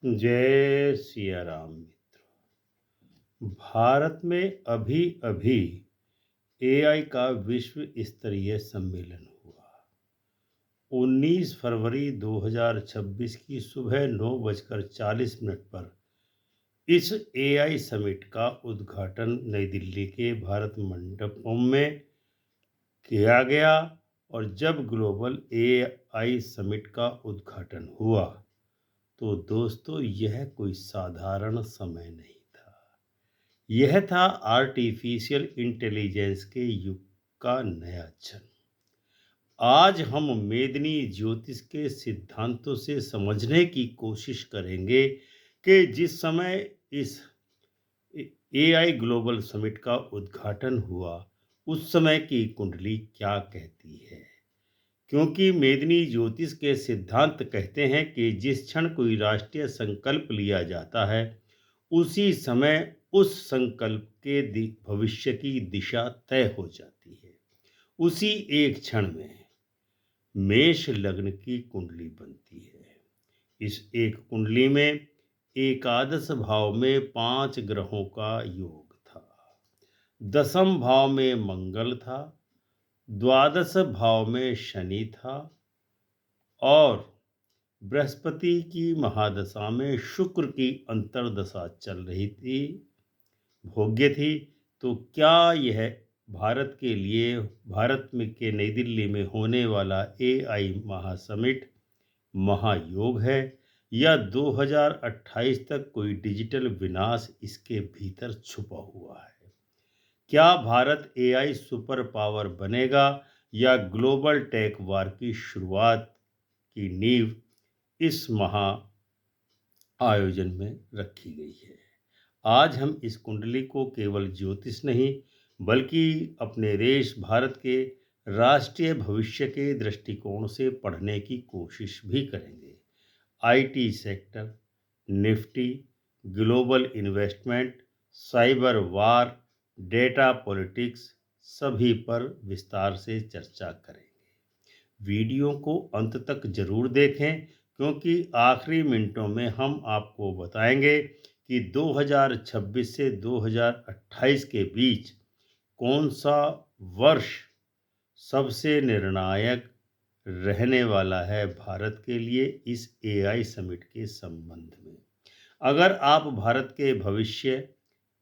जय सिया राम मित्रों। भारत में अभी अभी एआई का विश्व स्तरीय सम्मेलन हुआ। 19 फरवरी 2026 की सुबह 9:40 पर इस एआई समिट का उद्घाटन नई दिल्ली के भारत मंडपम में किया गया। और जब ग्लोबल एआई समिट का उद्घाटन हुआ तो दोस्तों यह कोई साधारण समय नहीं था। यह था आर्टिफिशियल इंटेलिजेंस के युग का नया जन्म। आज हम मेदिनी ज्योतिष के सिद्धांतों से समझने की कोशिश करेंगे कि जिस समय इस एआई ग्लोबल समिट का उद्घाटन हुआ उस समय की कुंडली क्या कहती है। क्योंकि मेदिनी ज्योतिष के सिद्धांत कहते हैं कि जिस क्षण कोई राष्ट्रीय संकल्प लिया जाता है उसी समय उस संकल्प के भविष्य की दिशा तय हो जाती है। उसी एक क्षण में मेष लग्न की कुंडली बनती है। इस एक कुंडली में एकादश भाव में 5 ग्रहों का योग था। दसम भाव में मंगल था, द्वादश भाव में शनि था और बृहस्पति की महादशा में शुक्र की अंतर्दशा चल रही थी, भोग्य थी। तो क्या यह भारत के लिए भारत में के नई दिल्ली में होने वाला एआई महासमिट महायोग है या 2028 तक कोई डिजिटल विनाश इसके भीतर छुपा हुआ है। क्या भारत एआई सुपर पावर बनेगा या ग्लोबल टेक वार की शुरुआत की नींव इस महा आयोजन में रखी गई है। आज हम इस कुंडली को केवल ज्योतिष नहीं बल्कि अपने देश भारत के राष्ट्रीय भविष्य के दृष्टिकोण से पढ़ने की कोशिश भी करेंगे। IT sector, Nifty, global investment, cyber war, data politics सभी पर विस्तार से चर्चा करेंगे। वीडियो को अंत तक जरूर देखें क्योंकि आखिरी मिनटों में हम आपको बताएंगे कि 2026 से 2028 के बीच कौन सा वर्ष सबसे निर्णायक रहने वाला है भारत के लिए इस एआई समिट के संबंध में। अगर आप भारत के भविष्य,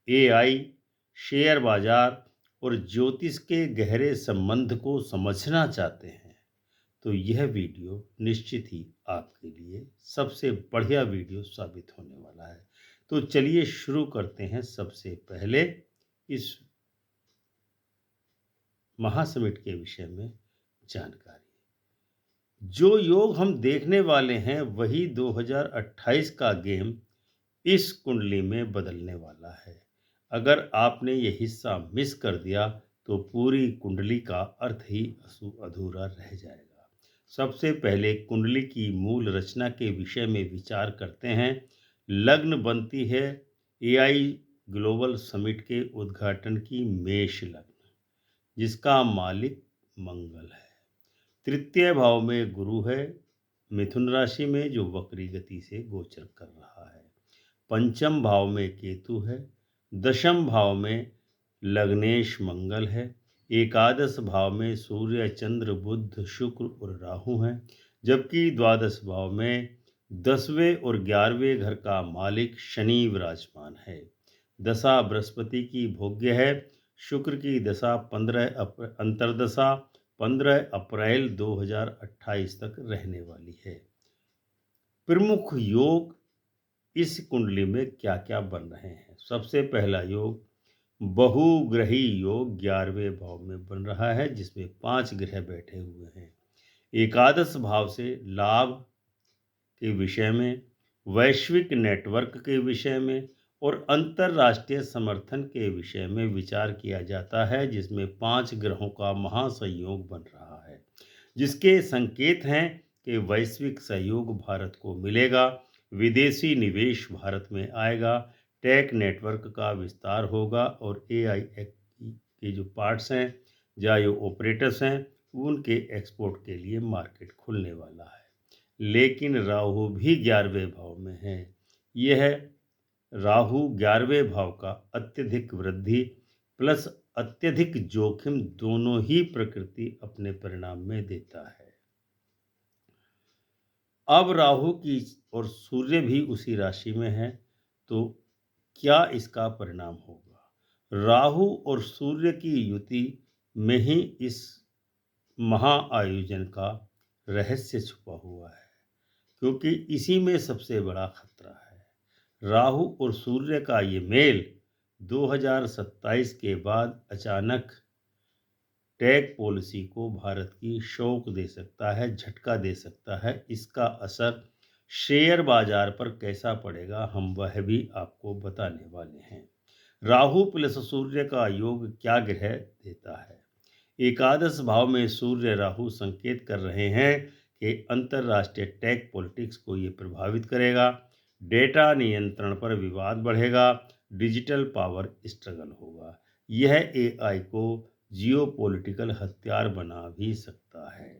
एआई, शेयर बाजार और ज्योतिष के गहरे संबंध को समझना चाहते हैं तो यह वीडियो निश्चित ही आपके लिए सबसे बढ़िया वीडियो साबित होने वाला है। तो चलिए शुरू करते हैं। सबसे पहले इस महासमिट के विषय में जानकारी। जो योग हम देखने वाले हैं वही 2028 का गेम इस कुंडली में बदलने वाला है। अगर आपने ये हिस्सा मिस कर दिया तो पूरी कुंडली का अर्थ ही अधूरा रह जाएगा। सबसे पहले कुंडली की मूल रचना के विषय में विचार करते हैं। लग्न बनती है एआई ग्लोबल समिट के उद्घाटन की मेष लग्न, जिसका मालिक मंगल है। तृतीय भाव में गुरु है, मिथुन राशि में, जो वक्री गति से गोचर कर रहा है। पंचम भाव में केतु है। दशम भाव में लग्नेश मंगल है। एकादश भाव में सूर्य, चंद्र, बुध, शुक्र और राहु हैं। जबकि द्वादश भाव में 10वें और 11वें घर का मालिक शनि विराजमान है। दशा बृहस्पति की भोग्य है। शुक्र की दशा अंतर्दशा 15 अप्रैल 2028 तक रहने वाली है। प्रमुख योग इस कुंडली में क्या क्या बन रहे हैं। सबसे पहला योग बहुग्रही योग 11वें भाव में बन रहा है, जिसमें 5 ग्रह बैठे हुए हैं। एकादश भाव से लाभ के विषय में, वैश्विक नेटवर्क के विषय में और अंतरराष्ट्रीय समर्थन के विषय में विचार किया जाता है, जिसमें 5 ग्रहों का महासंयोग बन रहा है, जिसके संकेत हैं कि वैश्विक सहयोग भारत को मिलेगा, विदेशी निवेश भारत में आएगा, टेक नेटवर्क का विस्तार होगा और एआई के जो पार्ट्स हैं या जो ऑपरेटर्स हैं उनके एक्सपोर्ट के लिए मार्केट खुलने वाला है। लेकिन राहु भी 11वें भाव में है, यह राहु 11वें भाव का अत्यधिक वृद्धि प्लस अत्यधिक जोखिम दोनों ही प्रकृति अपने परिणाम में देता है। अब राहु की और सूर्य भी उसी राशि में है, तो क्या इसका परिणाम होगा? राहु और सूर्य की युति में ही इस महाआयोजन का रहस्य छुपा हुआ है, क्योंकि इसी में सबसे बड़ा खतरा है। राहु और सूर्य का ये मेल 2027 के बाद अचानक टैग पॉलिसी को भारत की शौक दे सकता है, झटका दे सकता है। इसका असर शेयर बाजार पर कैसा पड़ेगा, हम वह भी आपको बताने वाले हैं। राहु प्लस सूर्य का योग क्या ग्रह देता है? एकादश भाव में सूर्य राहु संकेत कर रहे हैं कि अंतरराष्ट्रीय टेक पॉलिटिक्स को ये प्रभावित करेगा। डेटा नियंत्रण पर विवाद बढ़ेगा, डिजिटल पावर स्ट्रगल होगा। यह एआई को जियोपॉलिटिकल हथियार बना भी सकता है।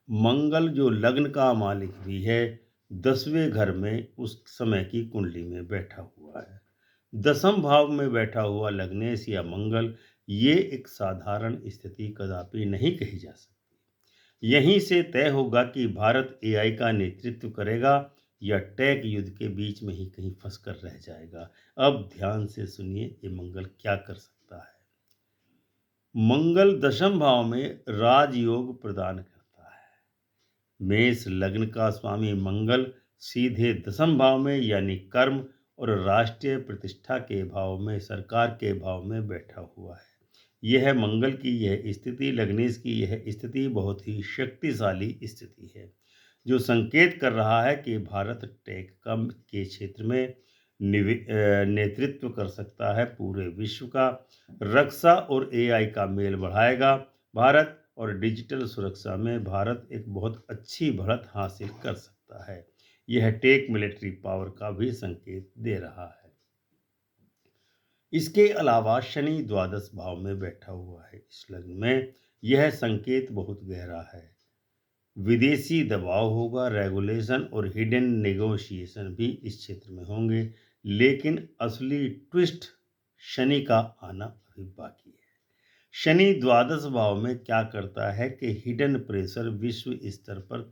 मंगल जो लग्न का मालिक भी है, 10वें घर में उस समय की कुंडली में बैठा हुआ है। दसम भाव में बैठा हुआ लग्नेश या मंगल, ये एक साधारण स्थिति कदापि नहीं कही जा सकती। यहीं से तय होगा कि भारत एआई का नेतृत्व करेगा या टेक युद्ध के बीच में ही कहीं फंस कर रह जाएगा। अब ध्यान से सुनिए, ये मंगल क्या कर सकता है। मंगल दशम भाव में राजयोग प्रदान करता है। मेष लग्न का स्वामी मंगल सीधे दसम भाव में यानी कर्म और राष्ट्रीय प्रतिष्ठा के भाव में, सरकार के भाव में बैठा हुआ है। यह मंगल की यह स्थिति, लग्नेश की यह स्थिति बहुत ही शक्तिशाली स्थिति है, जो संकेत कर रहा है कि भारत टेक कम के क्षेत्र में नेतृत्व कर सकता है पूरे विश्व का। रक्षा और एआई का मेल बढ़ाएगा भारत, और डिजिटल सुरक्षा में भारत एक बहुत अच्छी बढ़त हासिल कर सकता है। यह टेक मिलिट्री पावर का भी संकेत दे रहा है। इसके अलावा शनि द्वादश भाव में बैठा हुआ है इस लग्न में। यह संकेत बहुत गहरा है। विदेशी दबाव होगा, रेगुलेशन और हिडन नेगोशिएशन भी इस क्षेत्र में होंगे, लेकिन असली ट्विस्ट शनि का आना अभी बाकी है। शनि द्वादश भाव में क्या करता है कि हिडन प्रेशर विश्व स्तर पर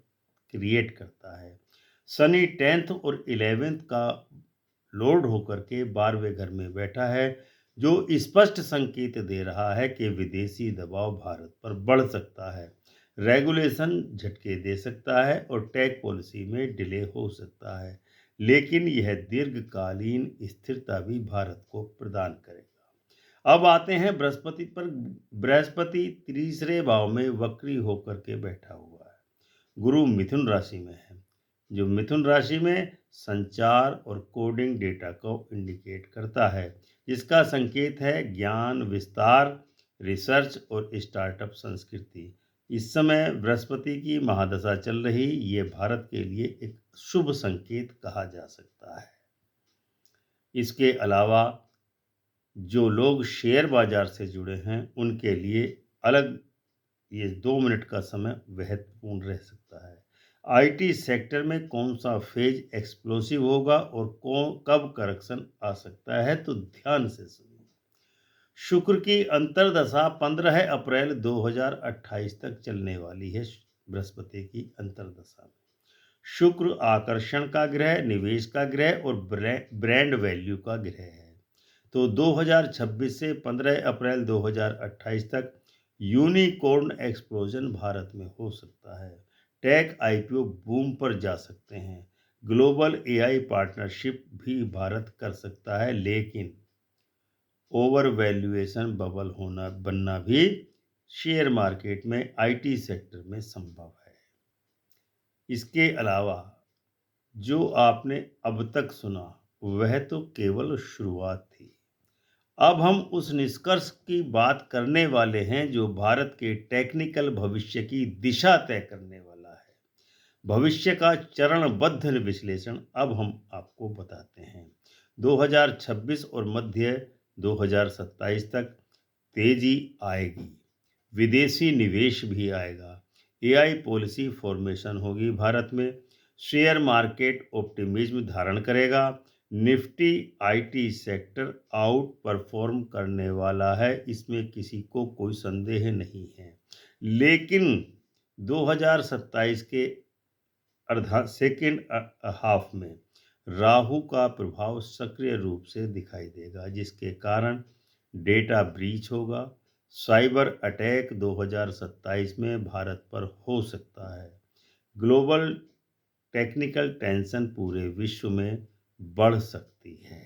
क्रिएट करता है। शनि 10th और 11th का लॉर्ड होकर के 12वें घर में बैठा है, जो स्पष्ट संकेत दे रहा है कि विदेशी दबाव भारत पर बढ़ सकता है, रेगुलेशन झटके दे सकता है और टैक्स पॉलिसी में डिले हो सकता है, लेकिन यह दीर्घकालीन स्थिरता भी भारत को प्रदान करेगा। अब आते हैं बृहस्पति पर। बृहस्पति तीसरे भाव में वक्री होकर के बैठा हुआ है। गुरु मिथुन राशि में है, जो मिथुन राशि में संचार और कोडिंग डेटा को इंडिकेट करता है, जिसका संकेत है ज्ञान विस्तार, रिसर्च और स्टार्टअप संस्कृति। इस समय बृहस्पति की महादशा चल रही, ये भारत के लिए एक शुभ संकेत कहा जा सकता है। इसके अलावा जो लोग शेयर बाजार से जुड़े हैं, उनके लिए अलग ये 2 मिनट का समय महत्वपूर्ण रह सकता है। आईटी सेक्टर में कौन सा फेज एक्सप्लोसिव होगा और कब करेक्शन आ सकता है, तो ध्यान से सुनिए। शुक्र की अंतर्दशा 15 अप्रैल 2028 तक चलने वाली है। बृहस्पति की अंतर्दशा में शुक्र आकर्षण का ग्रह, निवेश का ग्रह और ब्रांड वैल्यू का ग्रह है। तो 2026 से 15 अप्रैल 2028 तक यूनिकॉर्न एक्सप्लोजन भारत में हो सकता है। टेक आईपीओ बूम पर जा सकते हैं। ग्लोबल एआई पार्टनरशिप भी भारत कर सकता है, लेकिन ओवर वैल्यूएशन बबल होना बनना भी शेयर मार्केट में आईटी सेक्टर में संभव है। इसके अलावा जो आपने अब तक सुना, वह तो केवल शुरुआत थी। अब हम उस निष्कर्ष की बात करने वाले हैं जो भारत के टेक्निकल भविष्य की दिशा तय करने वाला है। भविष्य का चरणबद्ध विश्लेषण अब हम आपको बताते हैं। 2026 और मध्य 2027 तक तेजी आएगी, विदेशी निवेश भी आएगा, एआई पॉलिसी फॉर्मेशन होगी भारत में, शेयर मार्केट ऑप्टिमिज्म धारण करेगा। Nifty IT sector out perform करने वाला है, इसमें किसी को कोई संदेह नहीं है। लेकिन 2027 के अर्धा सेकेंड हाफ में राहु का प्रभाव सक्रिय रूप से दिखाई देगा, जिसके कारण डेटा ब्रीच होगा। साइबर अटैक 2027 में भारत पर हो सकता है। ग्लोबल टेक्निकल टेंशन पूरे विश्व में बढ़ सकती है।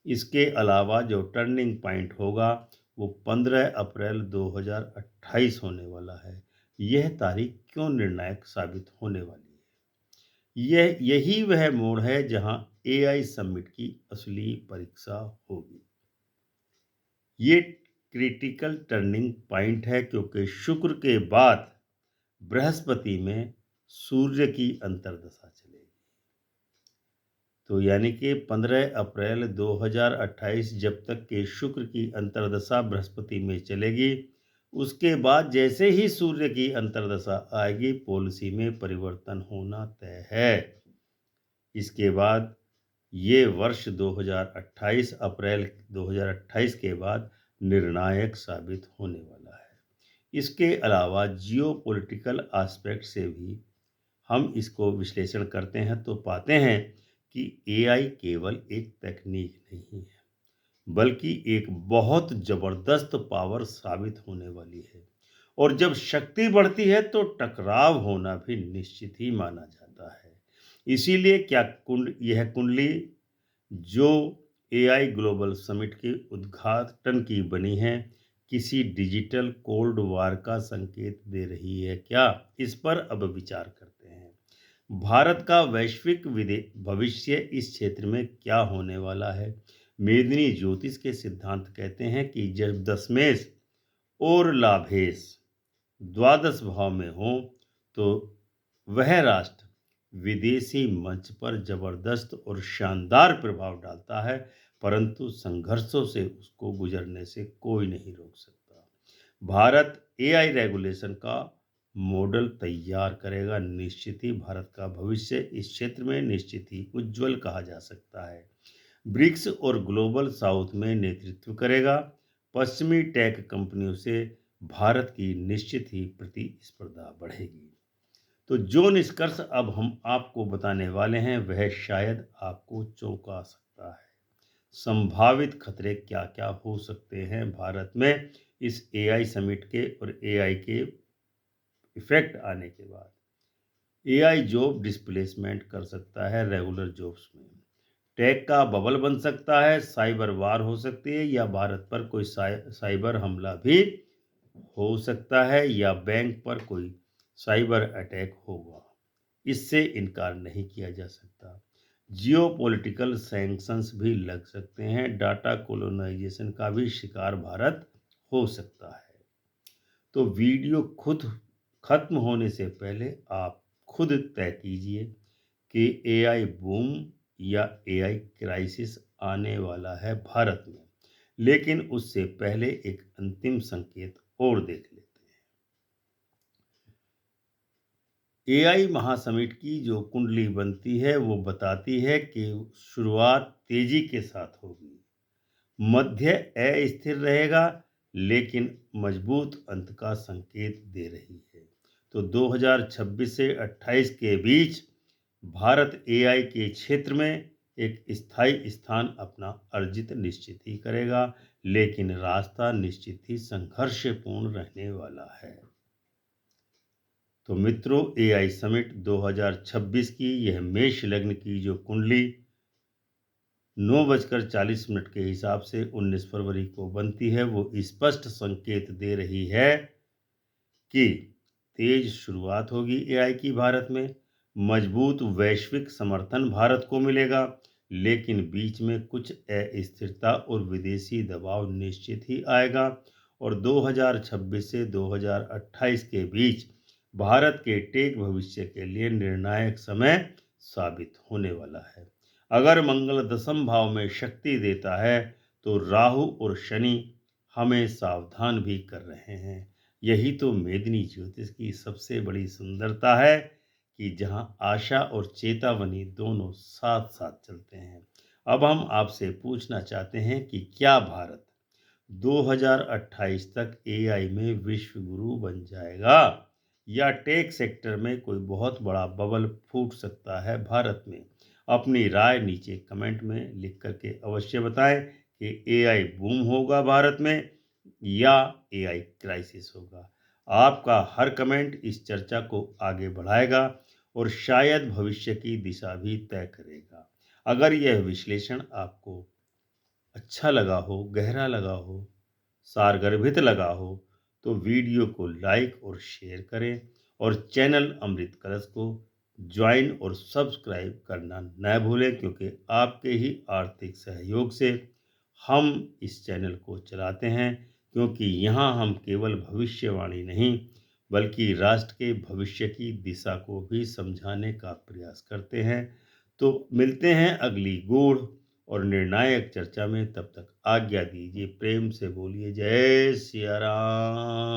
इसके अलावा जो टर्निंग पॉइंट होगा वो 15 अप्रैल 2028 होने वाला है। यह तारीख क्यों निर्णायक साबित होने वाली है? यही वह मोड़ है जहां एआई समिट की असली परीक्षा होगी। ये क्रिटिकल टर्निंग पॉइंट है क्योंकि शुक्र के बाद बृहस्पति में सूर्य की अंतर्दशा चलेगी। तो यानी कि 15 अप्रैल 2028 जब तक के शुक्र की अंतर्दशा बृहस्पति में चलेगी, उसके बाद जैसे ही सूर्य की अंतर्दशा आएगी, पॉलिसी में परिवर्तन होना तय है। इसके बाद ये वर्ष 2028 अप्रैल 2028 के बाद निर्णायक साबित होने वाला है। इसके अलावा जियोपॉलिटिकल एस्पेक्ट से भी हम इसको विश्लेषण करते हैं तो पाते हैं कि एआई केवल एक तकनीक नहीं है, बल्कि एक बहुत जबरदस्त पावर साबित होने वाली है। और जब शक्ति बढ़ती है तो टकराव होना भी निश्चित ही माना जाता है। इसीलिए यह कुंडली जो एआई ग्लोबल समिट के उद्घाटन की बनी है, किसी डिजिटल कोल्ड वॉर का संकेत दे रही है क्या? इस पर अब विचार करते हैं। भारत का वैश्विक भविष्य इस क्षेत्र में क्या होने वाला है? मेदिनी ज्योतिष के सिद्धांत कहते हैं कि जब दशमेश और लाभेश द्वादश भाव में हो तो वह राष्ट्र विदेशी मंच पर जबरदस्त और शानदार प्रभाव डालता है, परंतु संघर्षों से उसको गुजरने से कोई नहीं रोक सकता। भारत एआई रेगुलेशन का मॉडल तैयार करेगा। निश्चित ही भारत का भविष्य इस क्षेत्र में निश्चित ही उज्जवल कहा जा सकता है। ब्रिक्स और ग्लोबल साउथ में नेतृत्व करेगा। पश्चिमी टेक कंपनियों से भारत की निश्चित ही प्रतिस्पर्धा बढ़ेगी। तो जो निष्कर्ष अब हम आपको बताने वाले हैं वह शायद आपको चौंका सकता है। संभावित खतरे क्या क्या हो सकते हैं भारत में इस एआई समिट के और एआई के इफेक्ट आने के बाद। एआई जॉब डिस्प्लेसमेंट कर सकता है रेगुलर जॉब्स में। टेक का बबल बन सकता है, साइबर वार हो सकती है, या भारत पर कोई साइबर हमला भी हो सकता है, या बैंक पर कोई साइबर अटैक होगा। इससे इनकार नहीं किया जा सकता। जियोपॉलिटिकल सैंक्शंस भी लग सकते हैं। डाटा कोलोनाइजेशन का भी शिकार भारत हो सकता है। तो वीडियो खुद खत्म होने से पहले आप खुद तय कीजिए कि एआई बूम या एआई क्राइसिस आने वाला है भारत में। लेकिन उससे पहले एक अंतिम संकेत और देख लेते हैं। एआई महासमिट की जो कुंडली बनती है वो बताती है कि शुरुआत तेजी के साथ होगी, मध्य अस्थिर रहेगा, लेकिन मजबूत अंत का संकेत दे रही है। तो 2026 से 28 के बीच भारत एआई के क्षेत्र में एक स्थायी स्थान अपना अर्जित निश्चित ही करेगा, लेकिन रास्ता निश्चित ही संघर्षपूर्ण रहने वाला है। तो मित्रों, एआई समिट 2026 की यह मेष लग्न की जो कुंडली 9:40 के हिसाब से 19 फरवरी को बनती है, वो स्पष्ट संकेत दे रही है कि तेज शुरुआत होगी एआई की भारत में। मजबूत वैश्विक समर्थन भारत को मिलेगा, लेकिन बीच में कुछ अस्थिरता और विदेशी दबाव निश्चित ही आएगा। और 2026 से 2028 के बीच भारत के टेक भविष्य के लिए निर्णायक समय साबित होने वाला है। अगर मंगल दशम भाव में शक्ति देता है तो राहु और शनि हमें सावधान भी कर रहे हैं। यही तो मेदिनी ज्योतिष की सबसे बड़ी सुंदरता है कि जहां आशा और चेतावनी दोनों साथ साथ चलते हैं। अब हम आपसे पूछना चाहते हैं कि क्या भारत 2028 तक एआई में विश्व गुरु बन जाएगा, या टेक सेक्टर में कोई बहुत बड़ा बबल फूट सकता है भारत में? अपनी राय नीचे कमेंट में लिख करके अवश्य बताएं कि एआई बूम होगा भारत में या एआई क्राइसिस होगा। आपका हर कमेंट इस चर्चा को आगे बढ़ाएगा और शायद भविष्य की दिशा भी तय करेगा। अगर यह विश्लेषण आपको अच्छा लगा हो, गहरा लगा हो, सारगर्भित लगा हो, तो वीडियो को लाइक और शेयर करें और चैनल अमृत कलश को ज्वाइन और सब्सक्राइब करना न भूलें, क्योंकि आपके ही आर्थिक सहयोग से हम इस चैनल को चलाते हैं। क्योंकि यहाँ हम केवल भविष्यवाणी नहीं, बल्कि राष्ट्र के भविष्य की दिशा को भी समझाने का प्रयास करते हैं। तो मिलते हैं अगली गूढ़ और निर्णायक चर्चा में। तब तक आज्ञा दीजिए। प्रेम से बोलिए जय सिया राम।